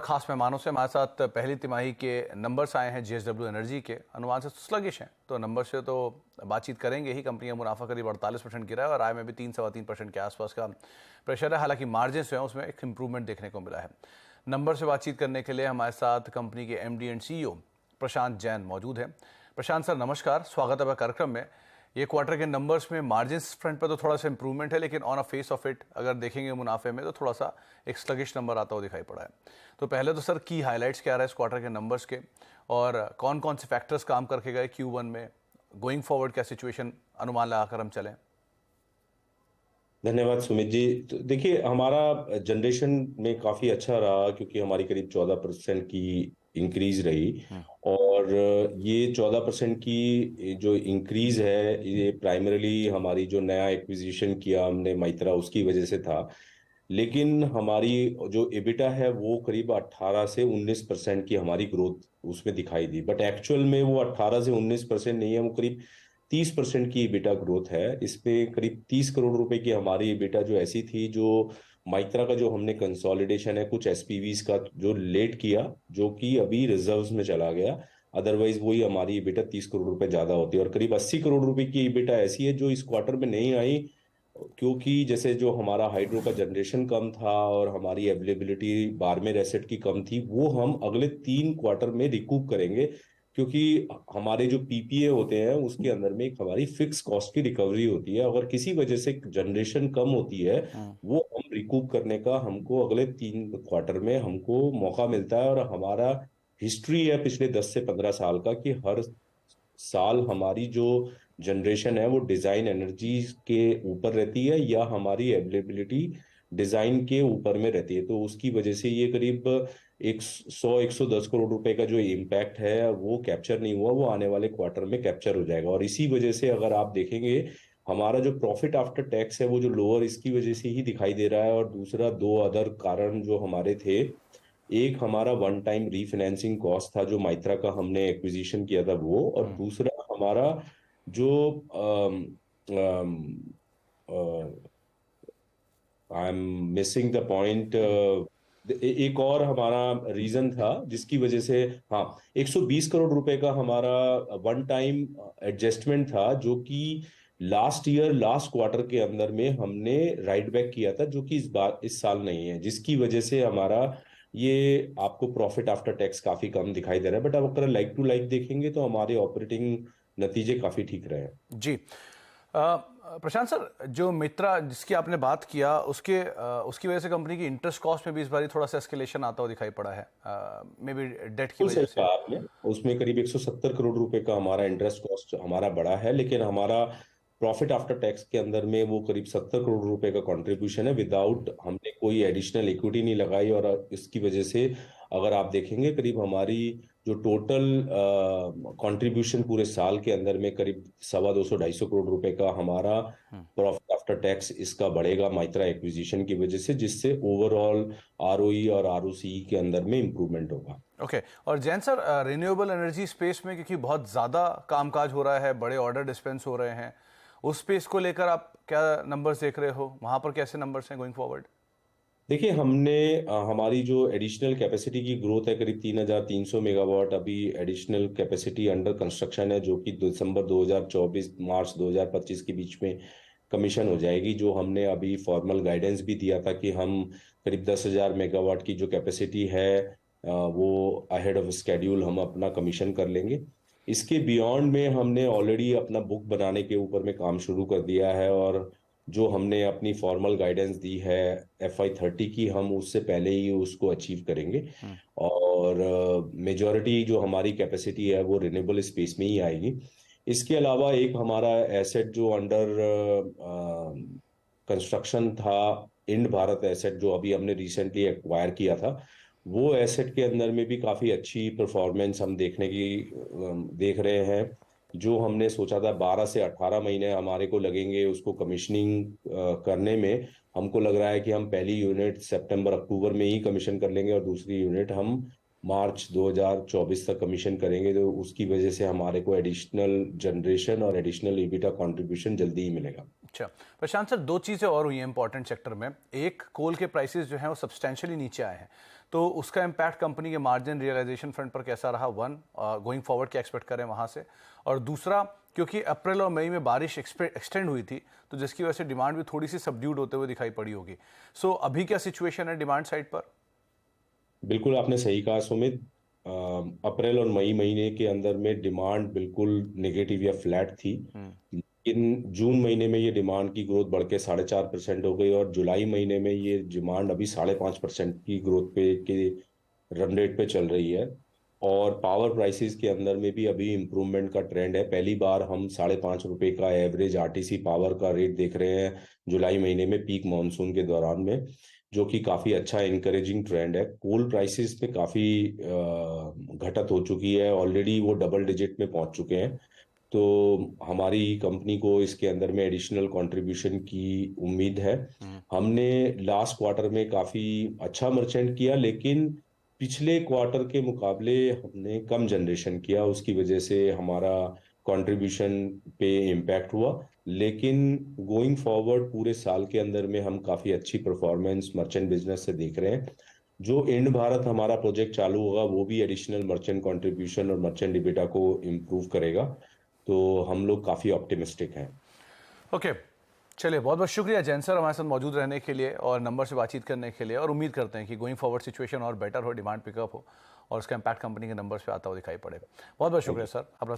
खास मेहमानों से। हमारे साथ पहली तिमाही के नंबर्स आए हैं जेएसडब्ल्यू एनर्जी के, अनुमान से स्लगिश हैं, तो नंबर से तो बातचीत करेंगे ही। कंपनी का मुनाफा करीब 48% गिरा है और आय में भी 3-3.25% के आसपास का प्रेशर है। हालांकि मार्जिन जो है उसमें एक इंप्रूवमेंट देखने को मिला है। नंबर से बातचीत करने के लिए हमारे साथ कंपनी के एमडी एंड सीईओ प्रशांत जैन मौजूद हैं। प्रशांत सर नमस्कार, स्वागत है कार्यक्रम में। ये क्वार्टर के नंबर्स में मार्जिन फ्रंट पर तो थोड़ा सा इंप्रूवमेंट है, लेकिन on a face of it अगर देखेंगे मुनाफे में तो थोड़ा सा एक स्लगिश नंबर आता हुआ दिखाई पड़ा है। तो पहले तो सर की हाइलाइट्स क्या रहा है इस क्वार्टर के नंबर्स के, और कौन कौन से फैक्टर्स काम करके गए Q1 में, गोइंग फॉरवर्ड क्या सिचुएशन अनुमान लगाकर हम चलें। धन्यवाद सुमित जी। तो देखिए, हमारा जनरेशन में काफी अच्छा रहा क्योंकि हमारी करीब 14% की इंक्रीज रही। और ये 14% की जो इंक्रीज है ये प्राइमरीली हमारी जो नया एक्विजिशन किया हमने माइत्रा उसकी वजह से था। लेकिन हमारी जो एबिटा है वो करीब 18 से 19% की हमारी ग्रोथ उसमें दिखाई दी, बट एक्चुअल में वो 18 से 19% नहीं है, वो करीब 30% की एबिटा ग्रोथ है। इसमें करीब 30 करोड़ रुपए की हमारी एबिटा जो ऐसी थी जो माइत्रा का जो हमने कंसोलिडेशन है कुछ एसपीवीज का जो लेट किया, जो कि अभी रिजर्व्स में चला गया। अदरवाइज वही हमारी एबिटा 30 करोड़ रुपए ज्यादा होती है। और करीब 80 करोड़ रुपए की एबिटा ऐसी है जो इस क्वार्टर में नहीं आई, क्योंकि जैसे जो हमारा हाइड्रो का जनरेशन कम था और हमारी अवेलेबिलिटी बारमेर एसेट की कम थी, वो हम अगले 3 क्वार्टर में रिकूप करेंगे। क्योंकि हमारे जो पीपीए होते हैं उसके अंदर में एक हमारी फिक्स कॉस्ट की रिकवरी होती है, अगर किसी वजह से जनरेशन कम होती है वो हम रिकूप करने का हमको अगले 3 क्वार्टर में हमको मौका मिलता है। और हमारा हिस्ट्री है पिछले 10 से 15 साल का कि हर साल हमारी जो जनरेशन है वो डिजाइन एनर्जी के ऊपर रहती है या हमारी अवेलेबिलिटी डिजाइन के ऊपर में रहती है। तो उसकी वजह से ये करीब 100-110 करोड़ रुपए का जो इम्पैक्ट है वो कैप्चर नहीं हुआ, वो आने वाले क्वार्टर में कैप्चर हो जाएगा। और इसी वजह से अगर आप देखेंगे हमारा जो प्रॉफिट आफ्टर टैक्स है वो जो लोअर इसकी वजह से ही दिखाई दे रहा है। और दूसरा दो अदर कारण जो हमारे थे, एक हमारा वन टाइम रीफाइनेंसिंग कॉस्ट था जो माइत्रा का हमने एक्विजिशन किया था वो, और दूसरा हमारा जो I am missing the point, एक और हमारा रीजन था जिसकी वजह से, हाँ, 120 करोड़ रुपए का हमारा वन टाइम एडजस्टमेंट था जो कि लास्ट ईयर लास्ट क्वार्टर के अंदर में हमने राइट बैक किया था, जो कि इस साल नहीं है, जिसकी वजह से हमारा ये आपको प्रॉफिट आफ्टर टैक्स काफी कम दिखाई दे रहा है। बट अब अगर लाइक टू लाइक देखेंगे तो हमारे ऑपरेटिंग नतीजे काफी ठीक रहे हैं। जी प्रशांत सर, जो मित्रा जिसकी आपने बात किया उसकी वजह से कंपनी की इंटरेस्ट कॉस्ट में भी इस बार थोड़ा सा एस्केलेशन आता हुआ दिखाई पड़ा है, मे बी डेट की वजह से। आपने उसमें करीब 170 करोड़ रुपए का हमारा इंटरेस्ट कॉस्ट हमारा बढ़ा है, लेकिन हमारा प्रॉफिट आफ्टर टैक्स के अंदर में वो करीब 70 करोड़ रुपए का कंट्रीब्यूशन है, विदाउट हमने कोई एडिशनल इक्विटी नहीं लगाई। और इसकी वजह से अगर आप देखेंगे करीब हमारी जो टोटल कंट्रीब्यूशन पूरे साल के अंदर में करीब 250-250 करोड़ रुपए का हमारा प्रॉफिट आफ्टर टैक्स इसका बढ़ेगा माइत्रा एक्विजिशन की वजह से, जिससे ओवरऑल आरओई और आरओसी के अंदर में इंप्रूवमेंट होगा। ओके और Jain sir, renewable energy space में क्योंकि बहुत ज़्यादा कामकाज हो रहा है, बड़े ऑर्डर डिस्पेंस हो रहे हैं, उस स्पेस को लेकर आप क्या नंबर्स देख रहे हो, वहां पर कैसे नंबर्स हैं गोइंग फॉरवर्ड। देखिए, हमने हमारी जो एडिशनल कैपेसिटी की ग्रोथ है करीब 3,300 मेगावाट अभी एडिशनल कैपेसिटी अंडर कंस्ट्रक्शन है, जो कि दिसंबर 2024 मार्च 2025 के बीच में कमीशन हो जाएगी। जो हमने अभी फॉर्मल गाइडेंस भी दिया था कि हम करीब 10,000 मेगावाट की जो कैपेसिटी है वो अहेड ऑफ स्केड्यूल हम अपना कमीशन कर लेंगे। इसके बियॉन्ड में हमने ऑलरेडी अपना बुक बनाने के ऊपर में काम शुरू कर दिया है, और जो हमने अपनी फॉर्मल गाइडेंस दी है FY30 की, हम उससे पहले ही उसको अचीव करेंगे। और मेजॉरिटी जो हमारी कैपेसिटी है वो रिन्यूएबल स्पेस में ही आएगी। इसके अलावा एक हमारा एसेट जो अंडर कंस्ट्रक्शन था, इंड भारत एसेट, जो अभी हमने रिसेंटली एक्वायर किया था, वो एसेट के अंदर में भी काफी अच्छी परफॉर्मेंस हम देख रहे हैं। जो हमने सोचा था 12 से 18 महीने हमारे को लगेंगे उसको कमीशनिंग करने में, हमको लग रहा है कि हम पहली यूनिट सितंबर अक्टूबर में ही कमीशन कर लेंगे और दूसरी यूनिट हम मार्च 2024 तक कमीशन करेंगे। तो उसकी वजह से हमारे को एडिशनल जनरेशन और एडिशनल एबिटा कंट्रीब्यूशन जल्दी ही मिलेगा। अच्छा प्रशांत सर, दो चीज़ें और हुई हैं इंपॉर्टेंट सेक्टर में। एक, कोल के प्राइसेस जो हैं वो सब्सटेंशियली नीचे आए हैं, तो उसका इम्पैक्ट कंपनी के मार्जिन रियलाइजेशन फ्रंट पर कैसा रहा, वन गोइंग फॉरवर्ड क्या एक्सपेक्ट करें वहाँ से, और दूसरा क्योंकि अप्रैल और मई में बारिश एक्सटेंड हुई थी तो जिसकी वजह से डिमांड भी थोड़ी सी सबड्यूड होते हुए दिखाई पड़ी होगी। सो अभी क्या सिचुएशन है डिमांड साइड पर? बिल्कुल आपने सही कहा सुमित। अप्रैल और मई महीने के अंदर में डिमांड बिल्कुल नेगेटिव या फ्लैट थी। लेकिन जून महीने में ये डिमांड की ग्रोथ बढ़ के 4.5% हो गई, और जुलाई महीने में ये डिमांड अभी 5.5% की ग्रोथ पे के रन रेट पे चल रही है। और पावर प्राइसेस के अंदर में भी अभी इम्प्रूवमेंट का ट्रेंड है। पहली बार हम ₹5.5 का एवरेज आरटीसी पावर का रेट देख रहे हैं जुलाई महीने में, पीक मानसून के दौरान में, जो कि काफ़ी अच्छा इनकरेजिंग ट्रेंड है। कोल प्राइसेस में काफ़ी घटत हो चुकी है, ऑलरेडी वो डबल डिजिट में पहुंच चुके हैं। तो हमारी कंपनी को इसके अंदर में एडिशनल कंट्रीब्यूशन की उम्मीद है। हमने लास्ट क्वार्टर में काफ़ी अच्छा मर्चेंट किया, लेकिन पिछले क्वार्टर के मुकाबले हमने कम जनरेशन किया, उसकी वजह से हमारा कंट्रीब्यूशन पे इम्पैक्ट हुआ। लेकिन गोइंग फॉरवर्ड पूरे साल के अंदर में हम काफ़ी अच्छी परफॉर्मेंस मर्चेंट बिजनेस से देख रहे हैं। जो इंड भारत हमारा प्रोजेक्ट चालू होगा वो भी एडिशनल मर्चेंट कंट्रीब्यूशन और मर्चेंट इबिटा को इम्प्रूव करेगा। तो हम लोग काफ़ी ऑप्टिमिस्टिक हैं। ओके, चलिए बहुत बहुत शुक्रिया जैन सर हमारे साथ मौजूद रहने के लिए और नंबर से बातचीत करने के लिए, और उम्मीद करते हैं कि गोइंग फॉरवर्ड सिचुएशन और बेटर हो, डिमांड पिकअप हो और उसका इम्पैक्ट कंपनी के नंबर्स पे आता हुआ दिखाई पड़ेगा। बहुत बहुत शुक्रिया सर, अपना